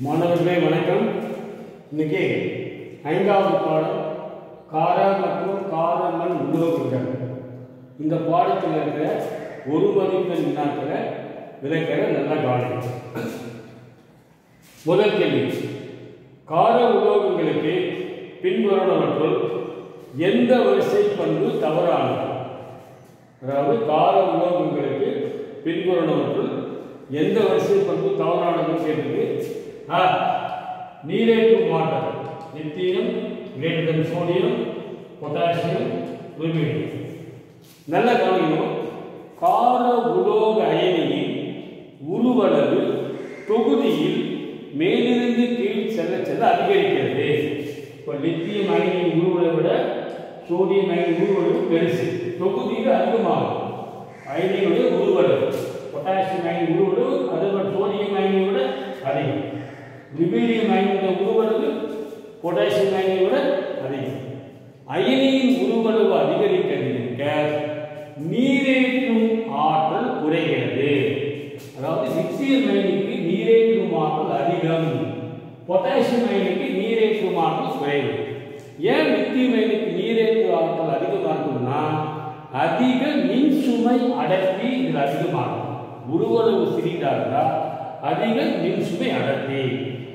மாணவர்களே வணக்கம். இன்னைக்கு 5வது பாடம் கார மற்றும் காரமண் உலோகங்கள். இந்த பாடத்தில் இருக்கிற ஒரு மதிப்பெண் வினாக்களை விளக்கிற நல்ல கவனிங்க. முதல் கேள்வி, கார உலோகங்களுக்கு பின்வருவனவற்றுள் எந்த வரிசை பண்பு தவறானது? அதாவது கார உலோகங்களுக்கு பின்வருவனவற்றுள் எந்த வரிசை பண்பு தவறானதுன்னு கேட்டது. நீரேற்று மாற்றம் lithium greater than sodium potassium rubidium. நல்ல கவனிக்கணும். கார உலோக அயனியின் உருவளவு தொகுதியில் மேலிருந்து கீழ் செல்ல செல்ல அதிகரிக்கிறது. இப்போ லித்தியம் அயனியின் உருவளவை விட சோடியம் அயனியின் உருவளவு பெருசு, தொகுதியில் அதிகமாகும். அயனியுடைய உருவளவு பொட்டாசியம் அயனி உருவளவு அதுபோல் சோடியம் அயனியை விட அதிகம். ருபீடியம் அயனியுடைய உருவளவு பொட்டாசியம் அயனியை விட அதிகம். அயனியின் உருவளவு அதிகரிக்க நீரேற்றும் ஆற்றல் குறைகிறது. அதாவது லித்தியம் அயனிக்கு நீரேற்றும் ஆற்றல் அதிகம், பொட்டாசியம் அயனிக்கு நீரேற்றும் ஆற்றல் குறைவு. ஏன் லித்தியம் அயனிக்கு நீரேற்று ஆற்றல் அதிகமாக இருக்கும்னா அதிக மின்சுமை அடர்த்தி இதில் அதிகமாகும். உருவளவு சிறிதாக அதிக மின்சுமை அடர்த்தி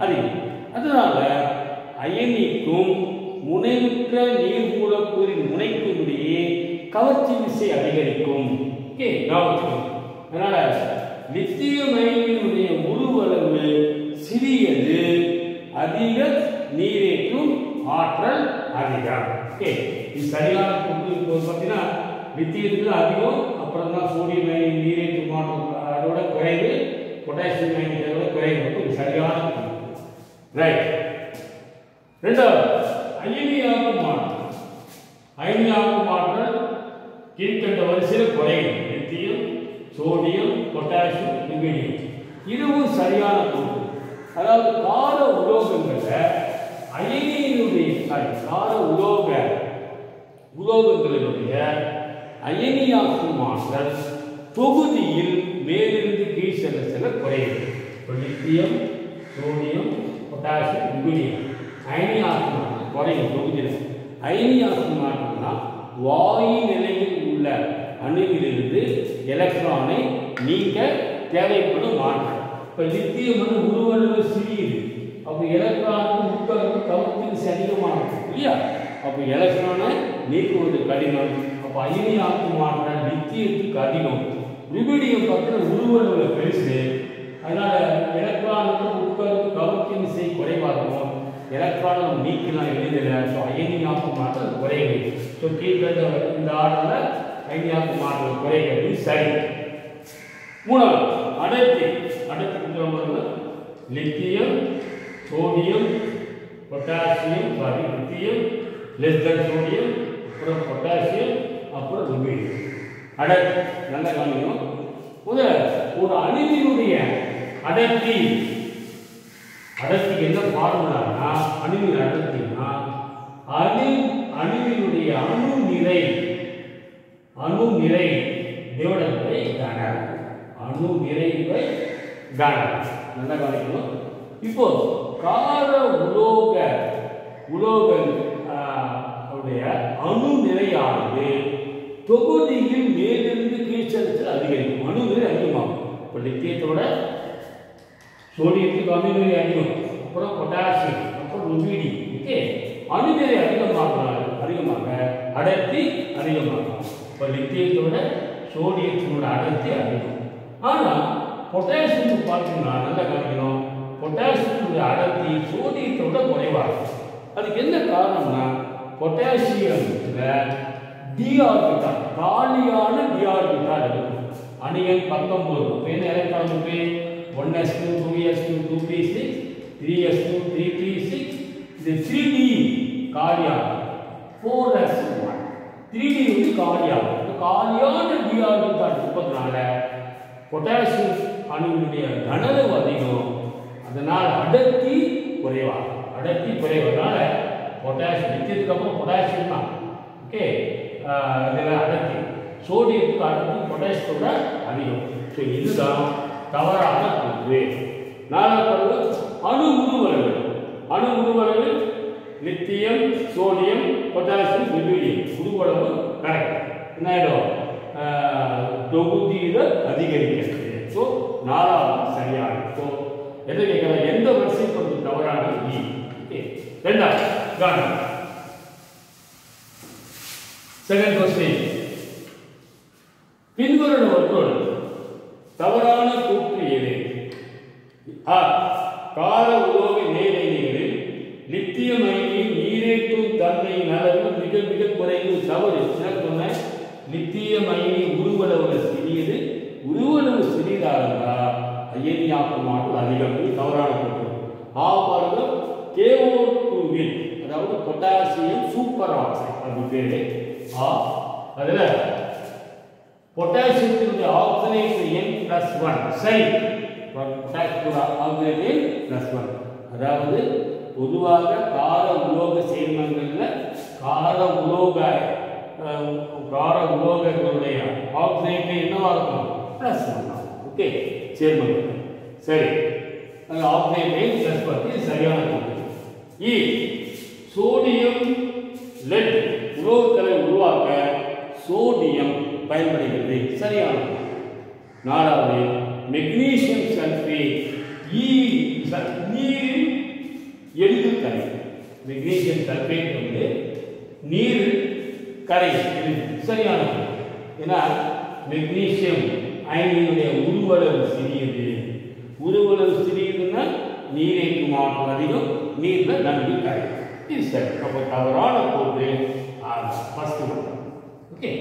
அதிகம். அதனால அயனிக்கும் முனைவுற்ற நீர் மூலக்கூறின் முனைக்கும் இடையே கவர்ச்சி விசை அதிகரிக்கும். அதனால லித்தியம் அயனியினுடைய உருவளவு சிறியது, அதிக நீரேற்றும் ஆற்றல் அதிகம். இது சரியான பார்த்தீங்கன்னா லித்தியத்துக்கு அதிகம், அப்புறம் தான் சோடியம் அயனி நீரேற்றும் ஆற்றல் அதோட குறைவு, பொட்டாசியம் அயனியோட குறைவு. இது சரியான ரைட். ரெண்டாவது, அயனியாக்கும் மாற்றம். அயனியாக்கும் மாற்றல் கீழ்கண்ட வரிசையில் குறையும். Lithium, sodium, potassium, rubidium. இதுவும் சரியான கூற்று. அதாவது கார உலோகங்களை அயனியினுடைய கார உலோகங்களினுடைய அயனியாக்கும் ஆற்றல் தொகுதியில் மேலிருந்து கீழ் செல்ல செல்ல குறையும். லித்தியம், சோடியம், பொட்டாசியம், ருபீடியம் அயனியாக்கும் ஆற்றல் குறையும் தொகுதியில். அயனியாக்கும் ஆற்றல்னா வாயு நிலையில் உள்ள அணுவிலிருந்து எலக்ட்ரானை நீக்க தேவைப்படும் ஆற்றல். இப்போ லித்தியம் உருவளவு சிறியது, அப்போ எலக்ட்ரானுக்கு முக்கலுக்கு கவர்ச்சி விசை அதிகமாகும் இல்லையா? அப்போ எலக்ட்ரானை நீக்குவது கடினம். அப்போ அயனியாக்கும் ஆற்றல் லித்தியத்துக்கு அதிகம். ருபீடியம் பார்த்தீங்கன்னா உருவளவு பெருசு, அதனால எலக்ட்ரானுக்கு முக்கலுக்கு கவர்ச்சி விசை குறைவாகும். எலக்ட்ரானை நீக்கலாம் எளிதில். ஸோ அயனியாக்கும் ஆற்றல் குறைவு. ஸோ கீழ்கண்ட இந்த ஆற்றலில் அயனியாக்கும் ஆற்றல் குறைகிறது. சரி. மூணாவது, அடர்த்தி. Lithium, sodium, potassium lithium less than sodium, அப்புறம் பொட்டாசியம், அப்புறம் ருபீடியம். அடர்த்தி நல்ல கவனிக்கணும். ஒரு அணுவினுடைய அடர்த்தி என்ன ஃபார்முலானா, அணுவின் அடர்த்தினா அணுவினுடைய அணு நிறை டிவைடட் பை கனம். அணு நிறை பை கனம். நல்லா கவனிக்கணும். இப்போ கார உலோகங்களுடைய அணு நிறையானது தொகுதியில் மேலிருந்து கீழ்ச்சல் அதிகரிக்கும். அணு நிறை அதிகமாகும். இப்போ லித்தியத்தோட சோடியத்துக்கு அணு நிறை அதிகம், அப்புறம் பொட்டாசியம், அப்புறம் ருபீடியம். அணு நிறை அதிகமாக அடர்த்தி அதிகமாகும். இப்போ லித்தியத்தோட சோடியத்தினோட அடர்த்தி அதிகம். ஆனால் பொட்டாசியம் பார்த்தீங்கன்னா நல்லா கவனிக்கணும், பொட்டாசியத்துடைய அடர்த்தி சோடியத்தோட குறைவாகும். அதுக்கு என்ன காரணம்னா பொட்டாசியத்தில் டிஆர்பிட்டால், காலியான டிஆர்பிட்டால் இருக்கும். அணியன் 19 என்ன எலக்ட்ரான் இருக்கு? 1s2 2s2 2p6 3s2 3p6. இது 3d காலியாக, 4s1 3d வந்து காலியாக. காலியான டிஆர்பிட்டால் இருப்பதனால பொட்டாசியம் அணுவினுடைய கனளவு அதிகம், அதனால் அடர்த்தி குறைவாகும். அடர்த்தி குறைவதனால பொட்டாசியம் லித்தியத்துக்கு அப்புறம் பொட்டாசியம் தான். இதில் அடர்த்தி சோடியத்துக்கு அடர்த்தி பொட்டாசியத்தோட அதிகம். ஸோ இதுதான் தவறான கூற்று. நாலாவது அணு உருவளவு லித்தியம், சோடியம், பொட்டாசியம், ருபீடியம் உருவளவு கரெக்ட். என்ன ஆயிடும்? தொகுதியில் அதிகரிக்கிறது. ஸோ நாலாவது சரியான. ஸோ என்ன கேட்கற? எந்த வரிசைப்படுத்து தவறானது? இ. ஓகே. ரெண்டாவது கவனம். Second question. பின்வருவனவற்றுள் தவறான கூற்று எது? ஆ. கார உலோக நேரடிகளில் லித்தியம் அயனியின் நீரேற்றும் தன்மையின் அளவு மிக மிக குறைவு. தவறு. சொன்ன லித்தியம் அயனி உருவளவு சிறியது. உருவளவு சிறிதாக இருந்தால் அயனியாக்கமானது அதிகம். தவறான கூற்று. ஆ பாருங்க. KO2வில் அதாவது பொட்டாசியம் சூப்பர் ஆக்சைடு அது பேரு. ஆ. அதுல பொட்டாசியத்தினுடைய ஆக்சிஜனேற்ற எண் +1. சரி. +1. அதாவது பொதுவாக கார உலோக சேர்மங்கள்ல கார உலோகங்களுடைய ஆக்சிஜனேற்ற என்னவா இருக்கும்? +1. ஓகே. சேர்மங்கள். சரி. ஆக்சிஜனேற்ற +1 சரியான கூற்று. இ. சோடியம் லெட் உலோகங்களை உருவாக்க சோடியம் பயன்படுகிறது. சரியான. நாலாவது மெக்னீசியம் சல்பேட் நீரில் எளிதில் கரையும். மெக்னீசியம் சல்பேட் வந்து நீர் கரையும். சரியான. ஏன்னா மெக்னீசியம் அயனியினுடைய உருவளவு சிறியது. உருவளவு சிறியதுன்னா நீரேற்று ஆற்றல் அதிகம். நீர்ல நன்கு கரையும். இது சரி. அப்போ தவறான கூற்று ஃபர்ஸ்ட் ஒன். ஓகே.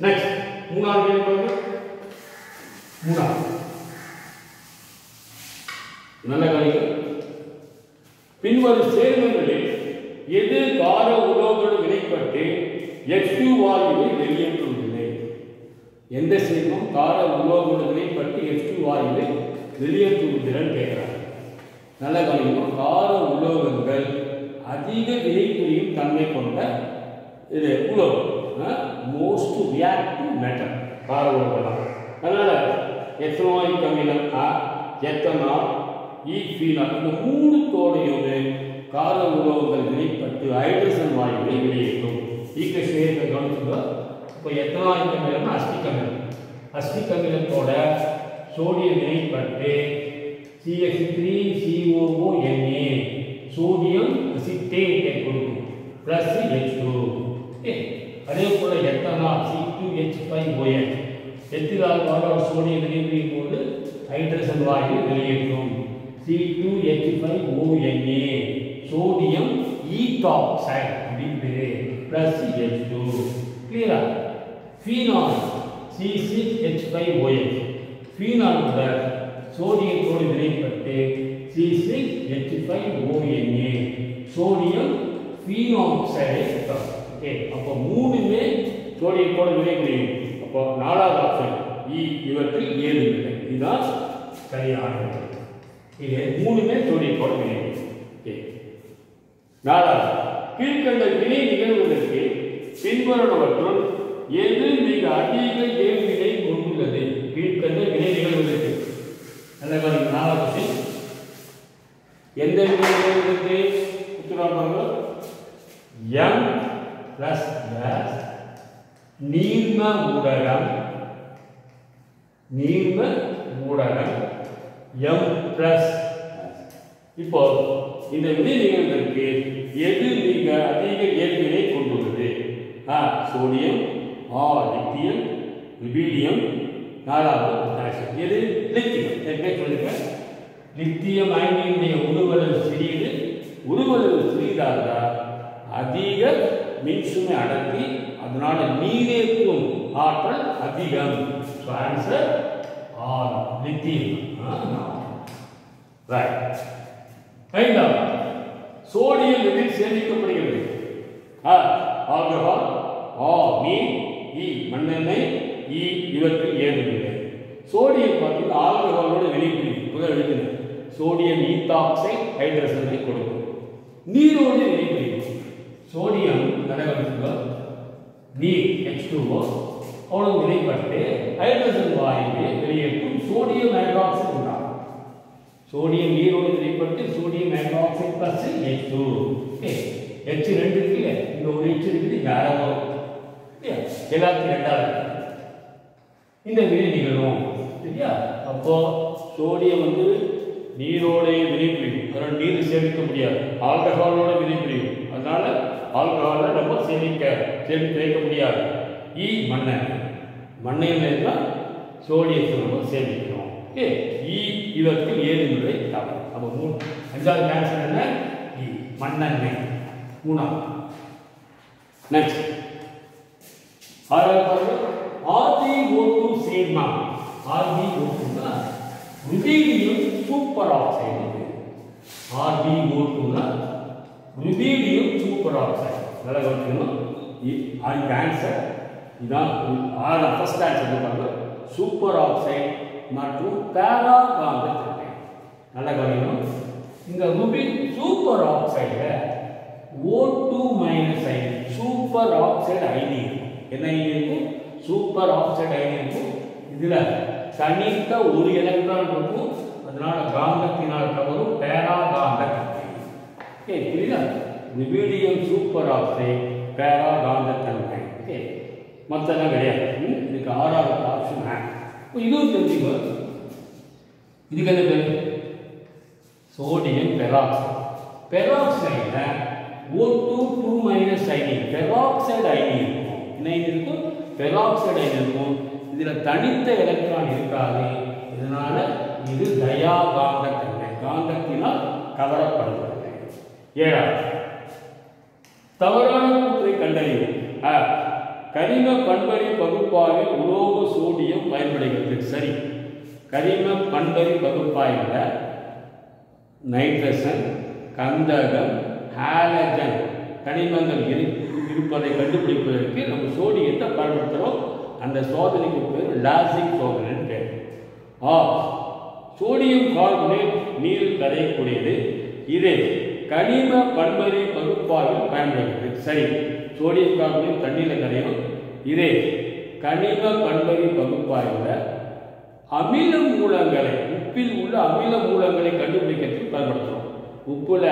நெக்ஸ்ட் மூணாவது கேள்வி. மூணாவது நல்ல கவனிக்க. பின்வரும் சேர்மங்களில் எது கார உலோகங்களோடு வினைப்பட்டு H2 வாயுவை வெளியேற்றுவதில்லை? எந்த சேர்மம் கார உலோகங்களோடு வினைப்பட்டு H2 வாயுவை வெளியேற்றுவதில்லை கேட்கிறார். நல்ல கவனிக்க. கார உலோகங்கள் அதிக வினைபுரியும் தன்மை கொண்ட இது உலோகம். மோஸ்ட் ரியாக்டிவ் மெட்டல் கார உலோகம். அதனால எத்தனாயிக் அமிலம், எத்தனால், ஈஃபீனால் இந்த மூணு தோடையுமே கார உலோகங்கள் வினைப்பட்டு ஹைட்ரஜன் வாயுவை வெளியேற்றும். ஈக்குவேஷனை கவனிச்சுங்க. இப்போ எத்தனாயிக் அமிலம் அஸ்டிக் அமிலம். அஸ்டிக் அமிலத்தோட சோடியம் வினைப்பட்டு CH3COONA சோடியம் அசிட்டேட்டை கொடுக்கும் +H2. அதே போல எத்தனால் C2H5OH எத்திலால் வாயு சோடியம் வினைபுரியும் போது ஹைட்ரஜன் வாயு வெளியேற்றும். C2H5ONA சோடியம் ஈத்தாக்சைடு அப்படின்னு +H2. கிளியரா? ஃபீனால் C6H5OH ஃபீனால் கூட சோடியத்தோடு வினைப்பட்டு C6H5ONA சோடியம் ஃபீனாக்சைடை தரும். ஓகே. அப்போ மூணுமே சோடியத்தோடு வினைபுரியும். அப்போ நாலாவது ஆப்ஷன் இ. இவற்றில் ஏது இல்லை. இதுதான் சரியானது. இது மூணுமே சோடியத்தோடு வினைபுரியும். ஓகே. நாலாவது கீழ்கண்ட வினை நிகழ்வதற்கு பின்வருவனவற்றுள் எது மிக அதிக ஏழ்வினை கொண்டுள்ளது? கீழ்கண்ட வினை நிகழ்வதற்கு நல்ல கவனிங்க. நாலாவது எந்த வினை நிகழ்வதற்கு உத்தரவாதம் M + நீர்ம ஊடகம் M + இப்போ இந்த வினை நிகழ்வதற்கு எது மிக அதிக ஏற்பினை கொண்டுள்ளது? சோடியம், லித்தியம், ருபீடியம், நாலாவது பொட்டாசியம். எது? லித்தியம். சொல்லுங்க. லித்தியம் அயனியினுடைய உருவளவு சிறியது. உருவளவு சிறியதாக அதிக மின்சுமை அடர்த்தி, அதனால நீரேற்றும் ஆற்றல் அதிகம். So answer lithium. ரைட். ஐந்தாவது சோடியம் எதில் சேமிக்கப்படுகிறது? ஆல்கஹால், நீர், மண்ணெண்ணெய், இவற்றில் ஏதுமில்லை. சோடியம் பார்த்தீங்கன்னா ஆல்கஹாலோட வினைபுரியும். முதல் எழுதுங்க. சோடியம் ஈத்தாக்சைடு ஹைட்ரஜனை கொடுக்கும். நீரோடு வினைபுரியும். சோடியம் நீர் H2O அவ்வளவு வினைப்பட்டு ஹைட்ரஜன் வாயுவை வெளியேற்றும் சோடியம் ஹைட்ராக்சைடு உண்டாகும். சோடியம் நீரோடு வினைப்பட்டு sodium hydroxide plus H2. Okay, H2 இருக்குல்ல, இங்க ஒரு H இருக்குது, யாரோ எல்லாத்தையும் ரெண்டாவது இந்த வினை நிகழும். சரியா? அப்போ சோடியம் வந்து நீரோட வினைபுரியும், அதனால நீர் சேமிக்க முடியாது. ஆல்கஹாலோட வினைபுரியும், அதனால ஆல்கஹாலை நம்ம சேமித்து வைக்க முடியாது. மண்ணெண்ணெய் தான் சோடியத்தை நம்ம சேமிக்கிறோம். ஓகே, இதற்கு ஏதுமுறை தவறு. அப்போ அஞ்சாவது ஆன்சர் என்ன? மண்ணெண்ணெய். மூணாவது நெக்ஸ்ட் ஆறாவது RbO2 சேர்மா. RbO2 rubidium super oxide. RbO2 rubidium super oxide. நல்லா கவனிக்கணும். அந்த ஆன்சர் இதான். ஃபர்ஸ்ட் ஆன்சர் சொல்லுவாங்க சூப்பர் ஆக்சைடு மற்றும் பேராகாந்த தன்மை. நல்லா கவனிக்கணும். இந்த Ruby super oxide O2 minus அயனி, சூப்பர் ஆக்சைடு அயனி என்ன இருக்கும்? சூப்பர் ஆக்சைடு அயனி இருக்கும். இதுல தனித்த ஒரு எலக்ட்ரான் இருக்கும், அதனால காந்தத்தினால் கவரும் பேராகாந்த தன்மை. ஓகே, புரியுதா? ருபீடியம் சூப்பர் ஆக்சைடு பேராகாந்த தன்மை. ஓகே, மற்றெல்லாம் கிடையாது. இதுக்கு ஆறாவது ஆப்ஷன். இதுவும் தெரிஞ்சுக்கோ. இதுக்கு என்ன பேரு? Sodium peroxide. பெராக்சைடுல O2 2 மைனஸ் அயனி, பெராக்சைடு அயனி இருக்கும். என்ன இருக்கும்? பெராக்சைடு அயனி இருக்கும். இதுல தனித்த எலக்ட்ரான் இருக்காது, இதனால இது தயாகாந்த தன்மை, காந்தத்தினால் கவரப்படுகிறது. ஏழாவது தவறான கூற்றை கண்டறியும். கரிம பண்பறி பகுப்பாய்வில் உலோக சோடியம் பயன்படுகிறது. சரி, கரிம பண்பறி பகுப்பாய்வில் நைட்ரசன், கந்தகம், ஹாலஜன் கனிமங்கள் இருப்பதை கண்டுபிடிப்பதற்கு நம்ம சோடியத்தை பயன்படுத்துகிறோம். அந்த சோதனைக்கு பேர் லாசிக் சோதனை பேர். சோடியம் கார்பனேட் நீரில் கரையக்கூடியது. இது கனிம பண்பறி பகுப்பாய்வில் பயன்படுகிறது. சரி, சோடியம் கார்பனேட் தண்ணீரில் கரையும். இதே கனிம பண்பறி பகுப்பாய்வில் அமில மூலங்களை, உப்பில் உள்ள அமில மூலங்களை கண்டுபிடிக்கிறதுக்கு பயன்படுத்துகிறோம். உப்புல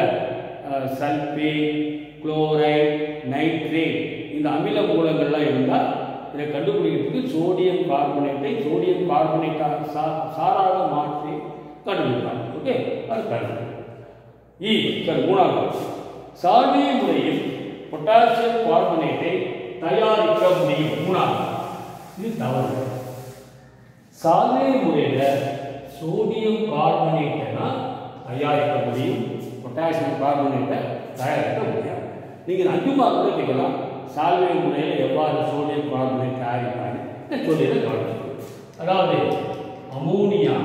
சல்பேட், குளோரைட், நைட்ரேட் இந்த அமில மூலங்கள்லாம் இருந்தால் இதை கண்டுபிடிக்கிறதுக்கு சோடியம் கார்பனேட்டை சோடியம் கார்பனேட்டாக சாராக மாற்றி கண்டுபிடிப்பாங்க. ஓகே, அது கண்டுபிடிக்கும். மூணாவது சால்வே முறையில் பொட்டாசியம் கார்பனேட்டை தயாரிக்க முடியும். மூணாவது இது தவறு. சால்வே முறையில் சோடியம் கார்பனேட்டை தயாரிக்க முடியும், பொட்டாசியம் கார்பனேட்டை தயாரிக்க முடியாது. நீங்கள் 5 மார்க்ல கேட்கலாம், சால்வே முறையில் எவ்வாறு சோடியம் கார்பனேட் தயாரிப்பாங்க சொல்லிட கவனிக்கணும். அதாவது அமோனியா,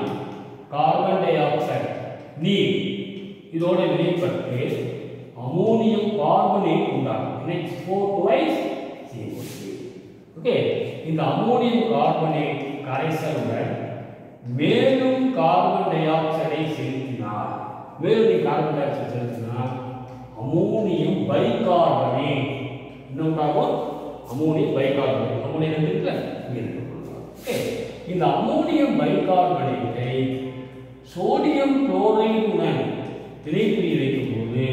கார்பன் டை ஆக்சைடு, நீர் இதோட வினைப்பட்டு அமோனியம் கார்பனேட் உண்டாகும். NH4 twice CO3. ஓகே, இந்த அமோனியம் கார்பனேட் கரைசலுடன் மேலும் கார்பன் டை ஆக்சைடை செலுத்தினால், மேலும் கார்பன் டை ஆக்சைடு செலுத்தினால் அமோனியம் பைகார்பனேட், இன்னொன்றாகும் அமோனியம் பைகார்பனேட், அமோனியம் இருக்குல்ல இங்க இருக்கு. ஓகே, இந்த அமோனியம் பைகார்பனேட்டை சோடியம் குளோரைடுடன் வினைபுரிய வைக்கும்போது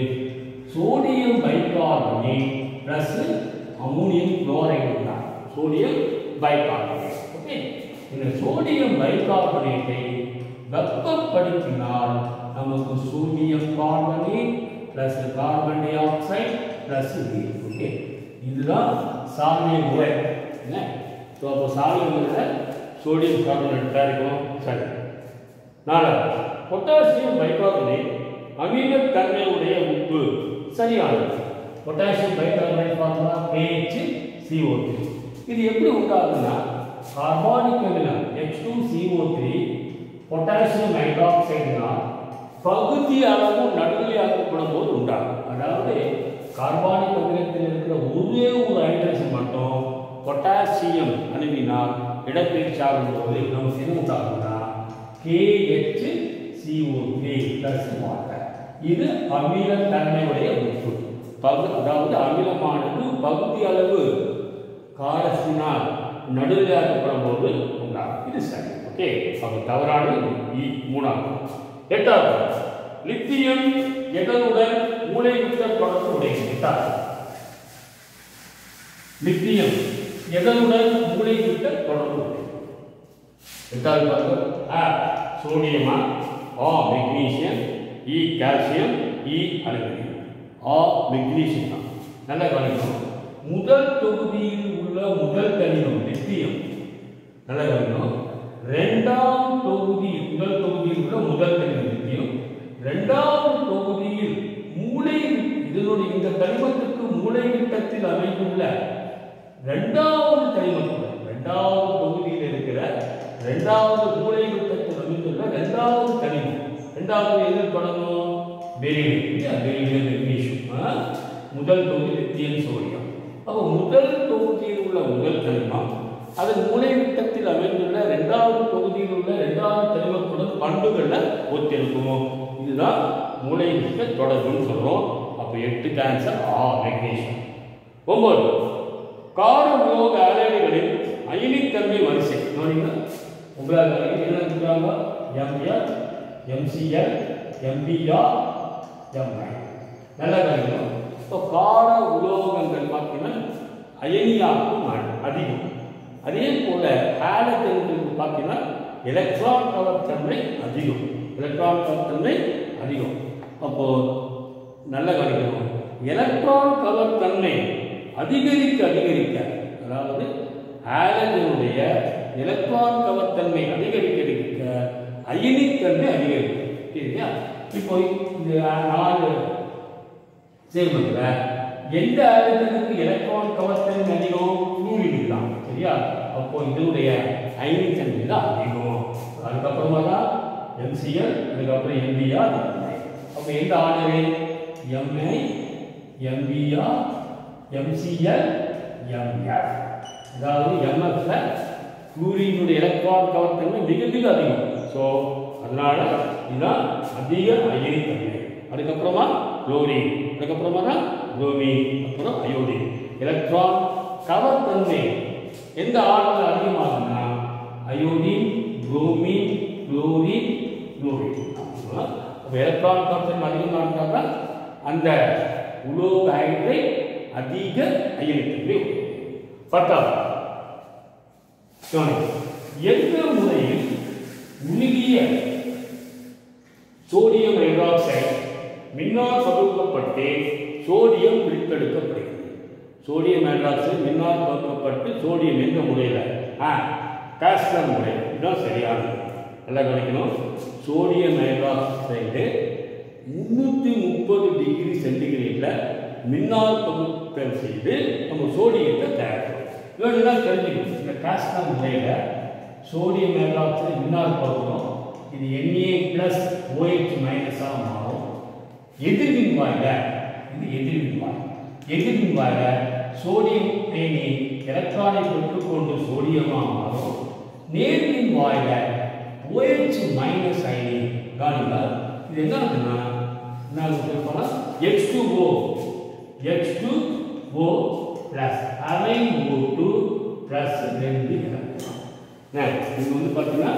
sodium bicarbonate plus ammonium chloride தான் சோடியம் பைகார்பனேட். ஓகே, இந்த சோடியம் பைகார்பனேட்டை வெப்பப்படுத்தினால் நமக்கு sodium carbonate plus carbon dioxide plus நீர். ஓகே, இதுதான் சால்வே முறை. என்ன, ஸோ அப்போ சால்வே முறையில் சோடியம் கார்பனேட் தயாரிக்கும். சரி, நாலாவது பொட்டாசியம் பைகார்பனேட் அமிலத்தன்மை உடைய உப்பு. சரியானது. பொட்டாசியம் பைகார்பனேட் பார்த்தா KHCO3. இது எப்படி உண்டாகுதுன்னா, கார்பானிக் அமிலம் H2CO3 பொட்டாசியம் ஹைட்ராக்சைடுனால் பகுதி அளவு நடுநிலையாக்கப்படும் போது உண்டாகும். அதாவது கார்பானிக் அமிலத்தில் இருக்கிற ஒரே ஒரு ஹைட்ரஜன் மட்டும் பொட்டாசியம் அணுவினால் இடப்பெயர்ச்சி ஆகும் போது நமக்கு என்ன உண்டாகும்னா KHCO3 பிளஸ் வாட்டர். இது அமிலத்தன்மையுடைய உப்பு. அதாவது அமிலமானது பகுதி அளவு காரத்தினால் நடுநிலையாக்கப்படும் போது உண்டாகும். இது சரி. ஓகே, அது தவறானது. மூணாவது. எட்டாவது லித்தியம் எதனுடன் மூளைவிட்ட தொடர்பு உடையது? லித்தியம் எதனுடன் மூளைவிட்ட தொடர்பு உடையது? சோடியமா, மெக்னீசியம், கால்சியம், அலுமினியம். மெக்னீசியம் தான். நல்ல கவனிக்கணும். முதல் தொகுதியில் உள்ள முதல் தனிமம் லித்தியம். நல்ல கவனிக்கணும். இரண்டாம் தொகுதியில் முதல் தொகுதியில் உள்ள முதல் தனிமம் லித்தியம். இரண்டாவது தொகுதியில் இதனுடைய இந்த தனிமத்துக்கு மூளைவிட்டத்தில் அமைந்துள்ள இரண்டாவது தனிமத்துடன் இரண்டாவது தொகுதியில் இருக்கிற இரண்டாவது மூளைவிட்டத்தில் அமைந்துள்ள இரண்டாவது தனிமம். இரண்டாவது எதில் தொடங்கும்? Beryllium, magnesium. முதல் தொகுதி லித்தியம், சோடியம். அப்போ முதல் தொகுதியில் உள்ள முதல் தனிமம் அதன் மூளைவிட்டத்தில் அமைந்துள்ள இரண்டாவது தொகுதியில் உள்ள இரண்டாவது தனிமத்துடன் பண்புகளில் ஒத்திருக்கும். இதுதான் மூளைவிட்ட தொடர்புன்னு சொல்றோம். அப்போ 8 ஆன்சர் மெக்னீசியம். 9 கார உலோக ஆலைடுகளின் அயனித்தன்மை வரிசை. உங்களுக்கு என்ன சொல்றாங்க? MR, MCl, MBr, MI. நல்லா கவனிக்கணும். இப்போ கார உலோகங்கள் பார்த்தீங்கன்னா அயனியாக்கும் அதிகம். அதே போல ஆலஜன்களுக்கு பார்த்தீங்கன்னா எலக்ட்ரான் கவர்த்தன்மை அதிகம். அப்போ நல்ல கவனிக்கணும். எலக்ட்ரான் கவர்த்தன்மை அதிகரிக்க அதாவது ஆலஜனுடைய எலக்ட்ரான் கவர்த்தன்மை அதிகரிக்க அயனித்தன்மை அதிகரிக்கும். சரியா? இப்போ இந்த 4 சேர்மத்தில் எந்த ஆலஜனுக்கு எலக்ட்ரான் கவர்த்தன்மை அதிகம்? ஃப்ளூரின் தான். சரியா? அப்போ இதனுடைய அயனித்தன்மை தான் அதிகம். அதுக்கப்புறமா தான் MCl, அதுக்கப்புறம் MBr. அப்போ எந்த order? MI, MBr, MCl, MF. அதாவது MF ஃப்ளூரினுடைய எலக்ட்ரான் கவர்த்தன்மை மிக அதிகம். ஸோ அதனால இதுதான் அதிக அயனித்தன்மை. அதுக்கப்புறமா குளோரின், அதுக்கப்புறமா தான் புரோமின், அப்புறம் அயோடின். எலக்ட்ரான் கவர்த்தன்மை எந்த ஆர்டரில் அதிகமாகுதுன்னா அயோடின், புரோமின், குளோரின், குளோரின். அப்போ எலக்ட்ரான் கவர்த்தன்மை அதிகமாக இருந்தால் தான் அந்த உலோக ஹைட்ரைட் அதிக அயனித்தன்மை. 10வது எந்த முறையில் உருகிய சோடியம் ஹைட்ராக்சைடு மின்னார் பகுக்கப்பட்டு சோடியம் பிரித்தெடுக்கப்படுகிறது? சோடியம் ஹைட்ராக்சைடு மின்னார் பகுக்கப்பட்டு சோடியம் எந்த முறையில்? காஸ்டர் முறை. இதுதான் சரியானது. நல்லா கவனிக்கணும். சோடியம் ஹைட்ராக்சைடு 330 டிகிரி சென்டிகிரேடில் மின்னார் பகுத்தல் செய்து நம்ம சோடியத்தை தயாரிக்கிறோம். இதெல்லாம் தெரிஞ்சுக்கணும். இந்த காஸ்டர் முறையில் சோடியம் ஹைட்ராக்சைடு மின்னார் பகுத்தம் இது Na+OH- மாறும். எதிர்மின் வாயில இது எதிர்மின் வாயில சோடியம் அயனி எலக்ட்ரானை பெற்றுக்கொண்டு சோடியமாக மாறும். நேர்மின் வாயில OH- அயனி காலில இது என்ன இருக்குன்னா H2O plus அரைன் O2 plus 2 electron. இது வந்து பார்த்தீங்கன்னா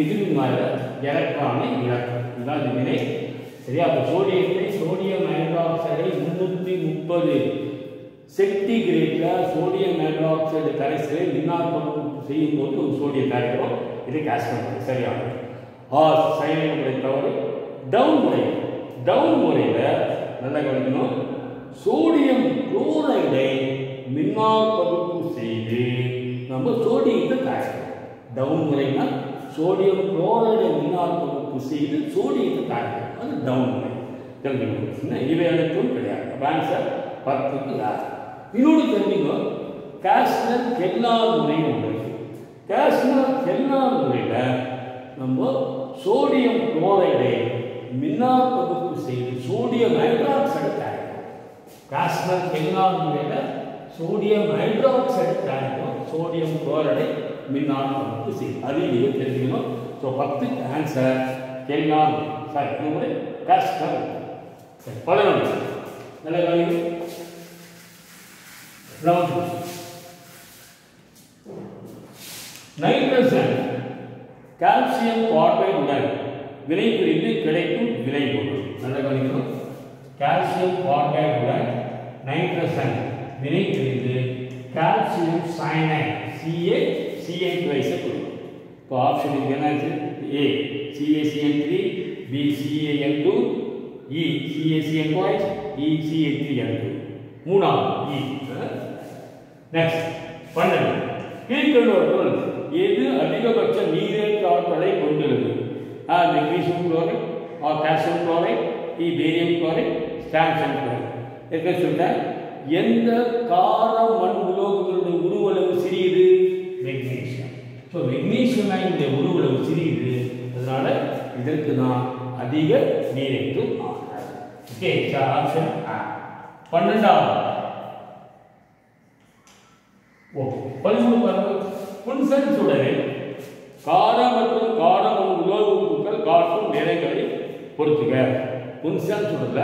எதிர்மின் வாயில எலக்ட்ரானை இழக்கும். இதுதான் இது வினை. சரியா? அப்போ சோடியம் ஹைட்ராக்சைடை 330 சென்டிகிரேடில் சோடியம் ஹைட்ராக்சைடு கரைசலை மின்னார் பகுப்பு செய்யும் போது ஒரு சோடியம் தயாரிக்கிறோம். இது காஸ்டர் முறை. சரியானது. சைனைட் முறை தவறு. டவுன் முறையில் நல்லா கவனிக்கணும். சோடியம் குளோரைடை மின்னார் பகுப்பு செய்து நம்ம சோடியத்தை தயாரிக்கிறோம். டவுன் முறைனா சோடியம் குளோரைடை மின்னார் பகுப்பு செய்து சோடியத்தை தயாரிக்கிறோம். அது டவுன் முறை. தெரிஞ்சுக்கணும். இவை அனைத்தும் கிடையாது. ஆன்சர் 10க்கு யார்? இன்னொரு தெரிஞ்சுக்கோ. காஸ்டர் கெல்லார் முறை உள்ளது. காஸ்டர் கெல்லார் முறையில் நம்ம சோடியம் குளோரைடை மின்னார் பகுப்பு செய்து சோடியம் ஹைட்ராக்சைடு தயாரிக்கிறோம். காஸ்டர் கெல்லார் முறையில் சோடியம் ஹைட்ராக்சைடு தயாரிக்கிறோம். சோடியம் குளோரைடை மின்னார் பகுப்பு செய்து அது நீங்கள் தெரிஞ்சுக்கணும். ஸோ 10க்கு ஆன்சர் கெல்லார். Sorry Castner. 11 நல்ல வேல்யூ. நைட்ரஜன் கால்சியம் கார்பைடுடன் வினை புரிந்து கிடைக்கும் வினை பொருள். நல்ல கவனிக்கணும். கால்சியம் கார்பைடுடன் நைட்ரசன் வினை புரிந்து கால்சியம் சயனைடு CaCN2 கொடுக்கும். இப்போ ஆப்ஷன் என்ன ஆச்சு? A CaCN3, B CaN2, E CaCN2, E CaCN3. மூணாவது E. நெக்ஸ்ட் 12. கீழ்கண்டவற்றுள் எது அதிகபட்ச நீரேற்ற ஆற்றலை கொண்டுள்ளது? Magnesium chloride, calcium chloride, barium chloride, strontium chloride. இருக்க சொல்லிட்டேன். எந்த கார மண் உலோகங்களுடைய உருவளவு சிறியது? மெக்னீசியம். ஸோ மெக்னீசியம் அயனுடைய உருவளவு சிறியது. அதனால இதற்கு தான் அதிக நீரேற்றும் ஆற்றல். Okay, option A. 12வது 13 பாருங்க. புன்சன் சுடரில் கார மற்றும் காரமண் உலோக உப்புக்கள் காட்டும் நிறங்களை பொறுத்துக. புன்சன் சுடர்ல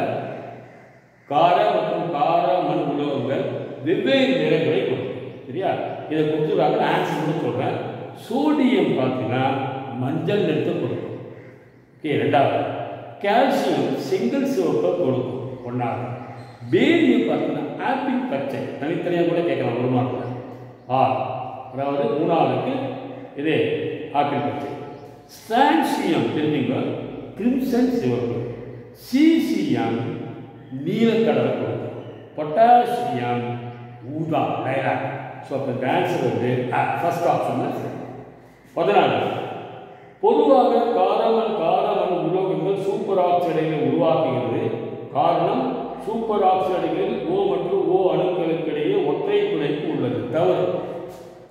கார மற்றும் கார மண் உலோகங்கள் வெவ்வேறு நிறங்களை கொடுக்கும். சரியா? இதை கொடுத்துருக்காங்க. ஆன்சர் கூட சொல்றேன். சோடியம் பார்த்தீங்கன்னா மஞ்சள் நிறத்தை கொடுக்கும். ஓகே, ரெண்டாவது கால்சியம் செங்கல் சிவப்பை கொடுக்கும். ஒன்றாவது பேரியம் பார்த்தீங்கன்னா ஆப்பிள் பச்சை. தனித்தனியாக கூட கேட்கலாம் ஒரு மார்க்கில். அதாவது மூணாவதுக்கு இது ஆப்பிள் பச்சை. ஸ்டான்சியம் தெரிஞ்சுங்க கிரிம்சன் சிவப்பு. சீசியம் நீலக்கடலை கொடுக்கும். பொட்டாசியம் ஊதா லைலாக். ஸோ அப்போ இந்த ஆன்சர் வந்து ஃபர்ஸ்ட் ஆப்ஷன் தான் சரி. 14. பொதுவாக காரமண் உலோகங்கள் சூப்பர் ஆக்சைடுகளை உருவாக்குகிறது. காரணம் சூப்பர் ஆக்சைடுகளில் O மற்றும் O அணுக்களுக்கு இடையே ஒற்றை பிணைப்பு உள்ளது. தவறு.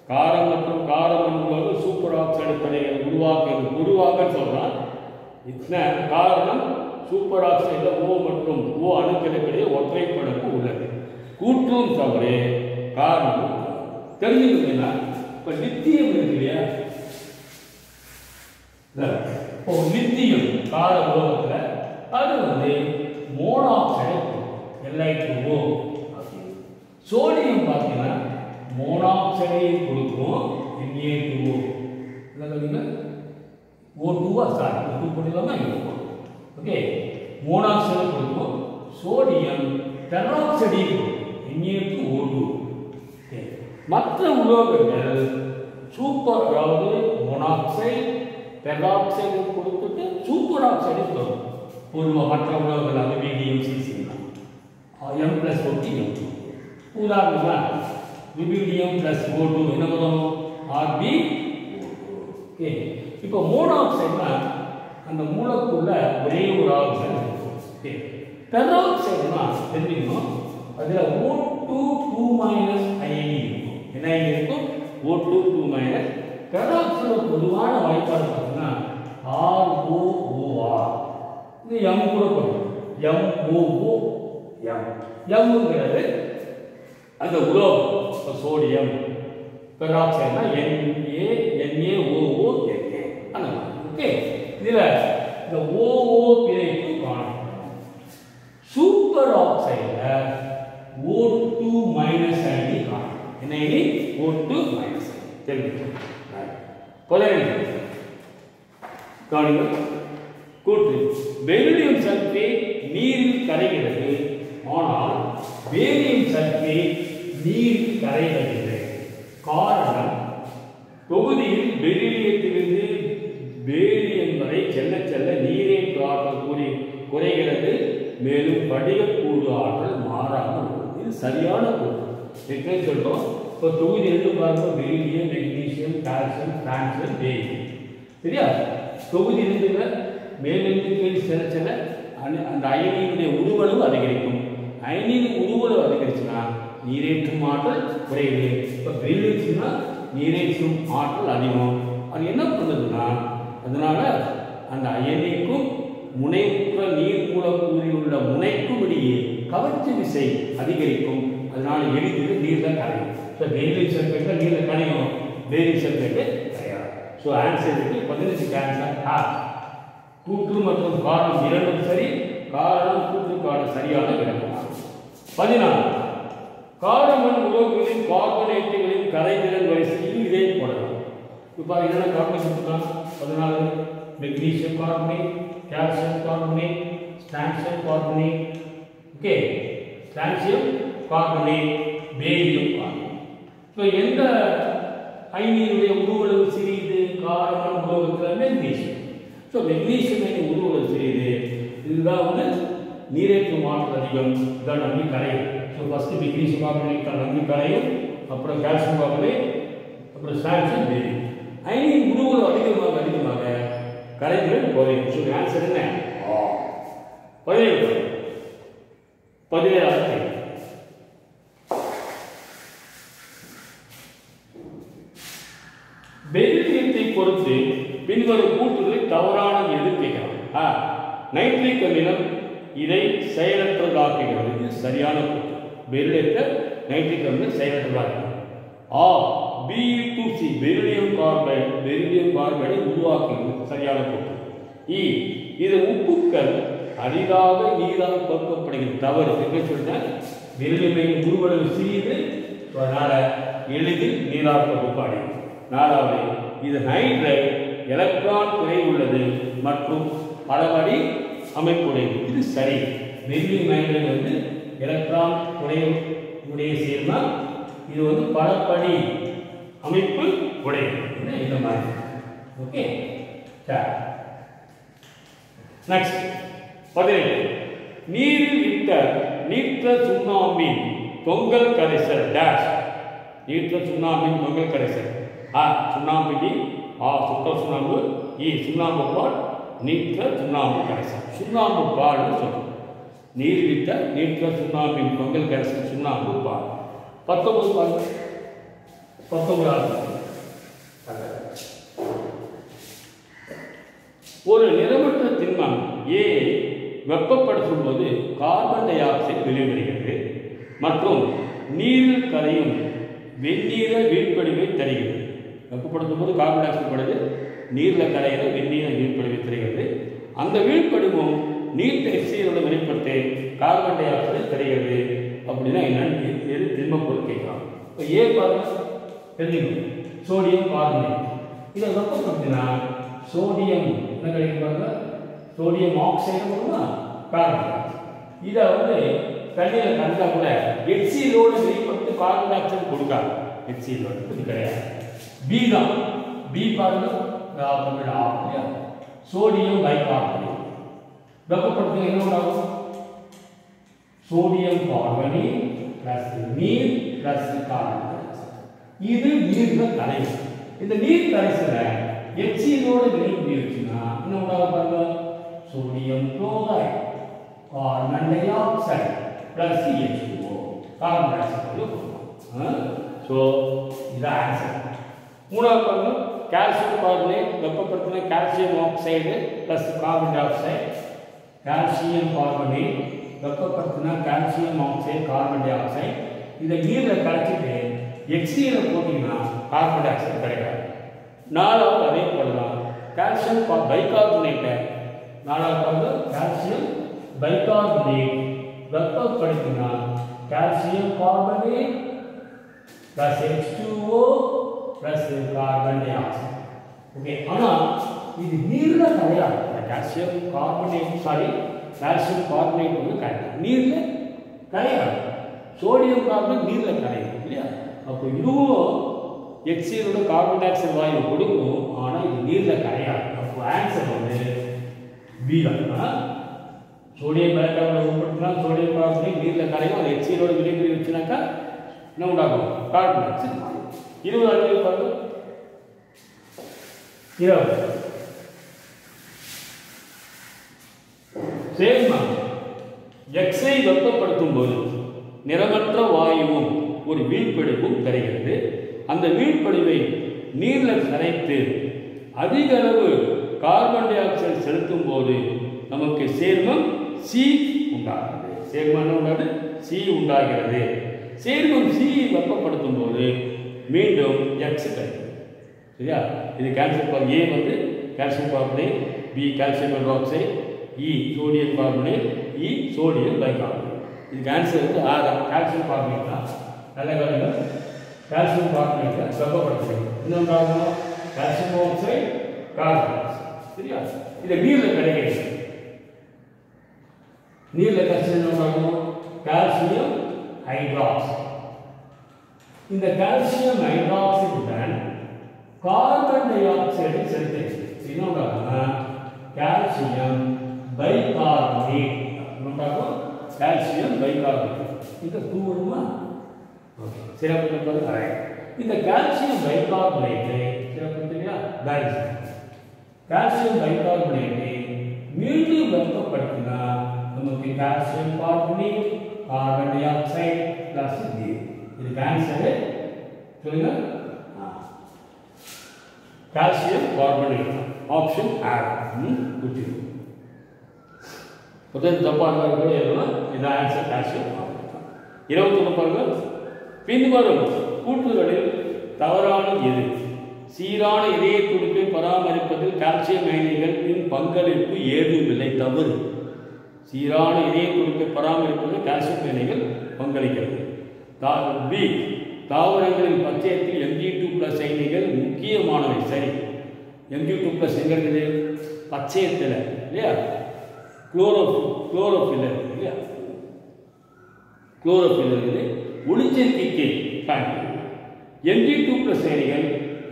காரம் மற்றும் காரமண் உலோகம் சூப்பர் ஆக்சைடு பிணைகளை உருவாக்குகிறது. பொதுவாக சொல்றான். காரணம் சூப்பர் ஆக்சைடில் O மற்றும் O அணுக்களுக்கு இடையே ஒற்றை பிணைப்பு உள்ளது. கூற்றும் தவறு, காரணம் தெரிஞ்சுக்கிட்டீங்கன்னா இப்போ லித்தியம் இருக்கு இல்லையா? இப்போ லித்தியம் கார உலோகத்தில் அது வந்து மோனாக்சைடு Li2O. சோடியம் பார்த்தீங்கன்னா மோனாக்சைடையும் கொடுக்கும் Na2O. O2 சாரி O2 போடலாமா? ஓகே, மோனாக்சைடு கொடுக்கும். சோடியம் பெராக்சைடையும் கொடுக்கும் Na2O2. மற்ற உலோகங்கள் சூப்பர், அதாவது மோனாக்சைடு பெராக்சைடு கொடுத்துட்டு சூப்பர் ஆக்சைடு தரும். பொதுவாக மற்ற உலோகங்கள் அலுமினியம் சிசியம் M+O2. உதாரணமாக ருபீடியம் +O2 என்ன வரும்? Rb. ஓகே, இப்போ மோனாக்சைடுனா அந்த மூலக்குள்ள ஒரே ஒரு ஆக்சைடு இருக்கும். ஓகே, பெராக்சைடுனா தெரிஞ்சுக்கணும். அதில் O2 அயனி இருக்கும். என்ன அயனி இருக்கும்? O2 பெராக்சைடு பொதுவான வாய்ப்பாடு பார்த்தீங்கன்னா ROOR. இது M கூட போடும். MOOM. Mங்கிறது அந்த உலோகம். சோடியம். பெராக்சைடுனா NaOO. அந்த ஓகே, இதில் இந்த OO பிணைப்பு காணும். சூப்பர் ஆக்சைடில் O2 அயனி காணும். என்ன அயனி? O2 அயனி. தெரிஞ்சுக்கணும். 15. கவனிங்க. கூற்று பெரிலியம் சல்பேட் நீரில் கரைகிறது. ஆனால் பேரியம் சல்பேட் நீரில் கரைவதில்லை. காரணம் தொகுதியில் பெரிலியத்திலிருந்து பேரியம் வரை செல்ல செல்ல நீரேற்ற ஆற்றல் குறைகிறது. மேலும் படிகக்கூறு ஆற்றல் மாறாமல் உள்ளது. இது சரியான கூற்று. எப்படி சொல்றோம்? இப்போ தொகுதி 2 பாருங்க. Beryllium, magnesium, calcium, strontium, barium. சரியா? தொகுதி 2ல மேலிருந்து கீழ் செல்ல செல்ல அந்த அயனியினுடைய உருவளவு அதிகரிக்கும். அயனியின் உருவளவு அதிகரிச்சுன்னா நீரேற்றும் ஆற்றல் குறையுது. இப்போ பெரிலியம்னா நீரேற்றும் ஆற்றல் அதிகம். அது என்ன பண்ணுதுன்னா, அதனால அந்த அயனிக்கும் முனைப்புற நீர் மூலக்கூறில் உள்ள முனைக்கும் இடையே கவர்ச்சி விசை அதிகரிக்கும். அதனால எளிதில் நீரில் கரையும். ஸோ பெரிலியம் சல்பேட் நீரில் கரையும், பேரியம் சல்பேட் கிடையாது. ஸோ ஆன்சர் இருக்கு 15 ஆன்சர் ஆ. கூற்று மற்றும் காரணம் இரண்டும் சரி. காரணம் கூற்றுக்கான சரியான விளக்கமாகும். 14. காரமண் உலோகங்களின் கார்பனேட்டுகளின் கரைதிறன் வரிசையில் இதே போடலாம். இப்போ என்னென்ன காரணம் கொடுத்துருக்காங்க? 14 magnesium carbonate, calcium carbonate, strontium carbonate, okay, strontium carbonate, barium carbonate. So எந்த அயனியுடைய உருவளவு சிறியது? கார்பன் உலோகத்தில் மெக்னீசியம். ஸோ மெக்னீசியம் அயனி உருவளவு சிறியது. இதுதான் வந்து நீரேற்று ஆற்றல் அதிகம். இதான் நம்பி கரையும். ஸோ ஃபர்ஸ்ட் மெக்னீசியம் கார்பனேட் நம்பி கரையும், அப்புறம் கால்சியம் கார்பனேட், அப்புறம் ஸ்ட்ரான்சியம் பேரியம். அயனியின் உருவளவு அதிகமாக கரைதிறன் குறையும். ஸோ ஆன்சர் என்ன? 17. 17. பெரிலியத்தை பொறுத்து பின்வரும் கூற்றுகளை தவறானது எது கேட்கலாம். நைட்ரிக் அமிலம் இதை செயலற்றதாக்குகிறது. இது சரியான கூற்று. பெரிலியத்தை நைட்ரிக் அமிலம் செயலற்றதாக்குகிறது. Be2C பெரிலியம் கார்பைடை உருவாக்குகிறது. சரியான கூற்று. இது உப்புக்கள் அரிதாக நீரால் கோர்க்கப்படுகிறது. தவறு. என்ன சொல்றேன்? பெரிலியம் உருவளவு சிறியது, அதனால எளிதில் நீரால் கோர்க்கப்படுகிறது. 4வது, இது ஹைட்ரைட் எலக்ட்ரான் குறைவு உள்ளது மற்றும் பலபடி அமைப்புடையது. இது சரி. பெரிலியம் ஹைட்ரைடு வந்து எலக்ட்ரான் குறைவு உடைய சேர்மம். இது வந்து பலபடி அமைப்பு உடையது. இந்த மாதிரி. ஓகே. நெக்ஸ்ட் 17. நீரில் இட்ட நீர்த்த சுண்ணாம்பின் தொங்கல் கரைசல் டேஷ். நீர்த்த சுண்ணாம்பின் தொங்கல் கரைசல். சுண்ணாம்பு டி, சுத்த சுண்ணாம்பு, சுண்ணாம்பு பால், நீர்த்த சுண்ணாம்பு கரைசல். சுண்ணாம்பு பால்னு சொல்றோம். நீர் விட்ட நீர்த்த சுண்ணாம்பின் தொங்கல் கரைசல் சுண்ணாம்பு பால். 19 பாருங்க. 19வது, ஒரு நிறமற்ற திண்மம் A வெப்பப்படுத்தும் போது கார்பன் டை ஆக்சைடு வெளிவருகிறது மற்றும் நீரில் கரையும் வெந்நீர வீழ்படிவை தருகிறது. வெப்பப்படுத்தும் போது கார்பன் டை ஆக்சைடு படுது, நீரில் கரையிற வெந்நீர வீழ்படிவை தருகிறது. அந்த வீழ்படிவும் நீர்த்த எக்ஸைடோட வெளிப்படுத்தி கார்பன் டை ஆக்சைடு தருகிறது. அப்படின்னா என்னன்னு எது திண்ம பொருள் கேட்கலாம். இப்போ ஏ பாருங்க, தெரிஞ்சுக்கணும். Sodium carbonate. இதை வெப்பப்படுத்தினா சோடியம் என்ன கிடைக்கும் பாருங்க? சோடியம் ஆக்சைடு வருமா? கார்பன். இதை வந்து தண்ணியில் கலந்தா கூட HClோடு வெளிப்படுத்தி கார்பன் டை ஆக்சைடு கொடுக்காது. HClோடு இது கிடையாது. பி தான். பி பாருங்க, சோடியம் பைகார்பனேட். வெப்பப்படுத்தி என்ன உண்டாகும்? சோடியம் கார்பனேட் பிளஸ் நீர் பிளஸ் கார்பன் டை ஆக்சைடு. இது நீர்ல கரையும். இந்த நீர் கரைசல HClோடு வெளிப்படுத்தினா என்ன உண்டாகும் பாருங்க? Sodium chloride, carbon dioxide plus H2O, carbon dioxide கொடுக்கும். ஸோ இதுதான் ஆன்சர். 3வது பாருங்க, கால்சியம் கார்பனேட் வெப்பப்படுத்தின calcium oxide plus carbon dioxide. Calcium carbonate வெப்பப்படுத்தின calcium oxide carbon dioxide. இதை நீரில் கரைச்சிட்டு HCl போட்டிங்கன்னா கார்பன் டை ஆக்சைடு கிடைக்காது. 4வது அதே போலதான் கால்சியம் பைகார்பனேட்டை 4வது கால்சியம் பைகார்பனேட் வெப்பப்படுத்தினா calcium carbonate plus H2O plus carbon dioxide. Okay. ஆனால் இது நீரில் கரையாது. கால்சியம் கார்பனேட் கால்சியம் கார்பனேட் வந்து கரையாது, நீரில் கரையாது. சோடியம் கார்பனேட் நீரில் கரையாது இல்லையா? அப்போ இதுவும் HClோட கார்பன் டை ஆக்சைடு வாயு கொடுக்கும், ஆனால் இது நீரில் கரையாது. அப்போ ஆன்சர் வந்து பி தான். சோடியம் பைகார்பனேட் உட்படுத்தினா சோடியம் கார்பனேட் நீரில் கரையும். அது HClோட வினைபுரி வச்சுனாக்கா என்ன உண்டாகும்? Carbon di oxide. 20வது பாருங்க. 20 சேர்மம் Xஐ வெப்பப்படுத்தும் போது நிறமற்ற வாயுவும் ஒரு வீழ்படிவும் தருகிறது. அந்த வீழ்படிவை நீரில் கரைத்து அதிக அளவு கார்பன் டை ஆக்சைடு செலுத்தும் போது நமக்கு சேர்மம் சி உண்டாகிறது. சேர்மம் உண்டாது சி உண்டாகிறது. சேர்மம் சி வெப்பப்படுத்தும் போது மீண்டும் X கிடைக்கும். சரியா? இது கால்சியம் ஏ வந்து calcium carbonate, B calcium hydroxide, sodium carbonate, sodium bicarbonate. இதுக்கு ஆன்சர் வந்து கால்சியம் கார்பனேட் தான். நல்ல கவனிங்க. கால்சியம் கார்பனேட்டை வெப்பப்படுத்துகிறது. இன்னொன்றாக கால்சியம் ஆக்சைடு கார்பன். சரியா? இது நீர்ல கிடைக்கிறது. நீர்ல கிடைச்சது என்ன பண்ணுவோம்? Calcium hydroxide. இந்த கால்சியம் ஹைட்ராக்சைடு உடன் கார்பன் டை ஆக்சைடை சேர்த்து என்னன்னா கால்சியம் பைகார்பனேட். என்னடாகும்? Calcium bicarbonate. இந்த தூளுமா ஓகே சிறப்பு என்பது கரெக்ட். இந்த கால்சியம் பைகார்பனேட்டை சிறப்பு தெரியா? கால்சியம் பைகார்பனேட்டை மீண்டும் வெப்பப்படுத்தினா நமக்கு calcium carbonate, carbon dioxide plus நீர். இது ஆன்சர் சொல்லுங்க. Calcium carbonate option R. குட்டி முதல் தப்பான எழுதலாம். இது ஆன்சர் கால்சியம் கார்பனேட். 21 பாருங்க. பின்வரும் கூற்றுகளில் தவறான எது? சீரான இதய துடிப்பை பராமரிப்பதில் கால்சியம் அயனிகளின் பங்களிப்பு ஏதுமில்லை. தவறு. சீரான இதய துடிப்பை பராமரிப்பதில் கால்சியம் அயனிகள் பங்களிக்கிறது. பி, தாவரங்களின் பச்சையத்தில் Mg2+ அயனிகள் முக்கியமானவை. சரி. Mg2+ எங்க இருக்குது? பச்சையத்தில் இல்லையா? குளோரோஃபில் இல்லையா? குளோரோஃபில் இருக்குது. ஒளிச்சேர்க்கைக்கு Mg2+ அயனிகள்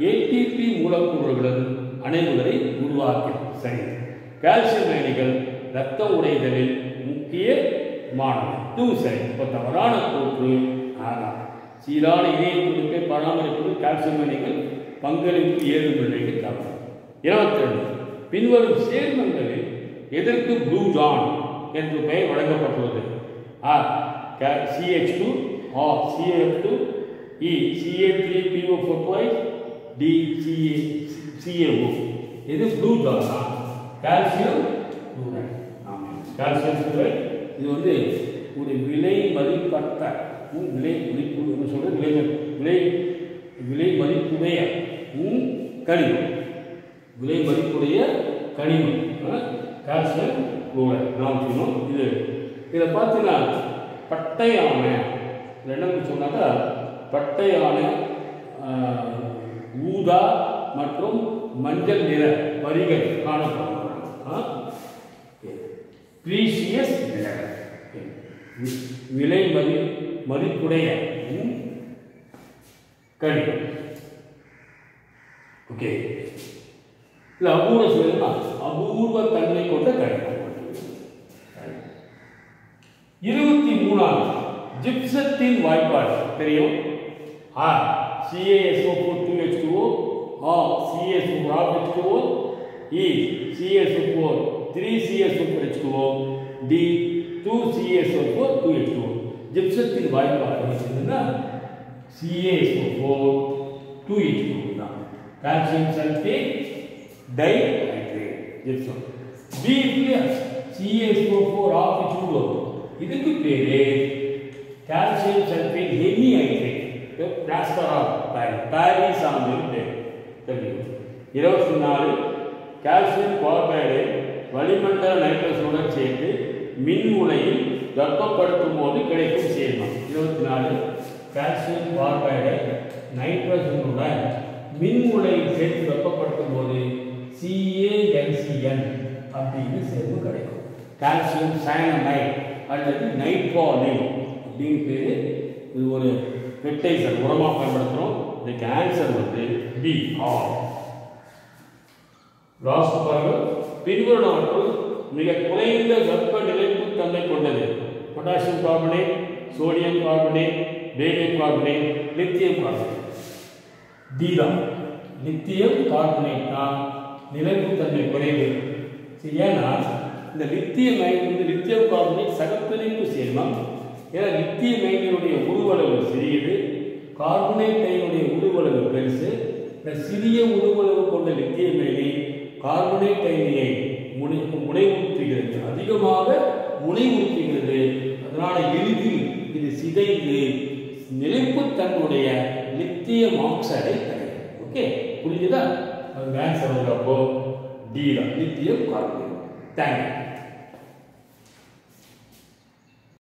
ATP மூலக்கூறுகளின் அணைவுகளை உருவாக்கும். சரி. கால்சியம் அயனிகள் இரத்தம் உடைதலில் முக்கியமானவை. இதுவும் சரி. இப்போ தவறான கூற்று ஆனால் சீரான இதய துடிப்பை பராமரிப்பதில் கால்சியம் அயனிகள் பங்களிப்பு ஏதுமில்லை. தவறு. 22 பின்வரும் சேர்மங்களில் எதற்கு ப்ளூ ஜான் என்று பெயர் வழங்கப்பட்டுள்ளது? ஆ CH2, CF2, E Ca3PO4, D CaO. இது ப்ளூ ஜான். Calcium chloride. ஆமாம், கால்சியம் குளோரைடு. இது வந்து ஒரு விலை மதிப்பற்ற விலை மதிப்பு சொல்ற விலை மதிப்புடைய கனிமம். விலை மதிப்புடைய கனிமம் கால்சியம் குளோரைடு. நாம் சொன்னோம். இதை பார்த்தீங்கன்னா பட்டையான என்னன்னு சொன்னாக்கா பட்டையான ஊதா மற்றும் மஞ்சள் நிற வரிகள் காணப்படும். பிரீசியஸ் விலை மதிப்புடைய கனிமம். ஓகே, இல்லை அபூர்வ சொல்லுமா? அபூர்வ தன்மை கொண்ட கனிமம். 23 ஜிப்சத்தின் வாய்ப்பாடு தெரியும். CaSO4 2H2O, CaSO4H2O, E CaSO4 3CaSO4H2O, D 2CaSO4 2H2O. ஜிப்சத்தின் வாய்ப்பாடு என்னன்னா CaSO4 2H2O தான். Calcium sulphate dihydrate gypsum. B CaSO4 H2O. இதுக்கு பேரு calcium sulphate hemihydrate. Plaster of Paris ஆம்பிள். 24 கால்சியம் குளோரைடை வளிமண்டல நைட்ரஜனுடன் சேர்த்து மின் உலையில் வெப்பப்படுத்தும் போது கிடைக்கும் சேர்மம். 24 கால்சியம் குளோரைடை நைட்ரஜனுடன் மின் உலையில் சேர்த்து வெப்பப்படுத்தும் போது CaNCN அப்படின்னு சேர்மம் கிடைக்கும். கால்சியம் சயனைட் அல்லது நைட்ராலின் அப்படின்னு பேரு. இது ஒரு ஃபெர்டிலைசர் உரமாக பயன்படுத்துகிறோம். இதுக்கு ஆன்சர் வந்து பி ஆர். லாஸ்ட் பாருங்க. பின்வருவனவற்றுள் மிக குறைந்த வெப்ப நிலைப்புத்தன்மை கொண்டது. Potassium carbonate, sodium carbonate, barium carbonate, lithium carbonate. D தான். லித்தியம் கார்பனேட் தான் நிலைப்புத்தன்மை குறைவு. ஏன்னா இந்த லித்தியம் அயன் வந்து லித்தியம் கார்பனேட் சகப்பிணைப்பு சேர்மம். ஏன்னா லித்தியம் அயனினுடைய உருவளவு சிறியது, கார்பனேட் அயனுடைய உருவளவு பெருசு. இந்த சிறிய உருவளவு கொண்ட லித்தியம் அயனி கார்பனேட் அயனியை முனைவுறுத்துகிறது, அதிகமாக முனைவுறுத்துகிறது. அதனால எளிதில் இது சிதைந்து நிலைப்புத்தன்மையுடைய லித்தியம் ஆக்சைடை தரும். ஓகே, புரிஞ்சுதா? ஆன்சர் வந்து அப்போ டி தான், லித்தியம் கார்பனேட். தேங்க்யூ.